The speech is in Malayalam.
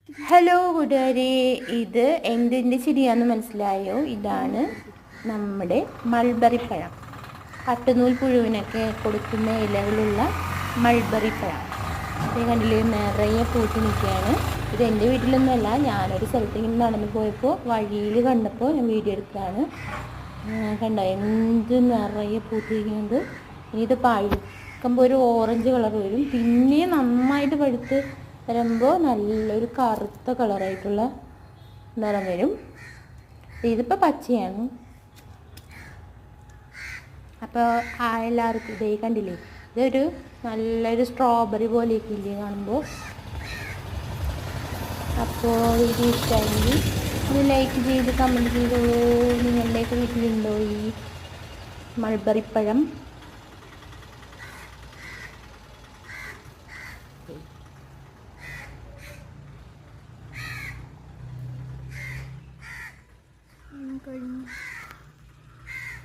ഹലോ കൂട്ടുകാരെ, ഇത് എന്തിൻ്റെ ചെടിയാണെന്ന് മനസ്സിലായോ? ഇതാണ് നമ്മുടെ മൾബറിപ്പഴം. പട്ടുനൂൽ പുഴുവിനൊക്കെ കൊടുക്കുന്ന ഇലകളുള്ള മൾബറിപ്പഴം. ഇത് കണ്ടില്ലേ, നിറയെ പൂത്ത് നിൽക്കുകയാണ്. ഇത് എൻ്റെ വീട്ടിലൊന്നുമല്ല, ഞാനൊരു സ്ഥലത്ത് ഇങ്ങനെ നടന്നു പോയപ്പോൾ വഴിയിൽ കണ്ടപ്പോൾ ഞാൻ വീഡിയോ എടുത്തതാണ്. കണ്ടോ എന്ത് നിറയെ പൂത്തിരിക്കുന്നുണ്ട്. ഇനി ഇത് പഴുക്കുമ്പോൾ ഒരു ഓറഞ്ച് കളർ വരും, പിന്നെ നന്നായിട്ട് പഴുത്ത് വരുമ്പോൾ നല്ലൊരു കറുത്ത കളറായിട്ടുള്ള നിറം വരും. ഇതിപ്പോൾ പച്ചയാണ്. അപ്പോൾ എല്ലാവർക്കും ഇതേ കണ്ടില്ലേ, ഇതൊരു നല്ലൊരു സ്ട്രോബെറി പോലെയൊക്കെ ഇല്ലേ കാണുമ്പോൾ. അപ്പോൾ വീഡിയോ ഇഷ്ടമായെങ്കിൽ ഒന്ന് ലൈക്ക് ചെയ്ത് കമൻറ്റ് ചെയ്തോളൂ. നിങ്ങളുടെയൊക്കെ വീട്ടിലുണ്ടോ ഈ മൾബറിപ്പഴം? കഴിഞ്ഞു.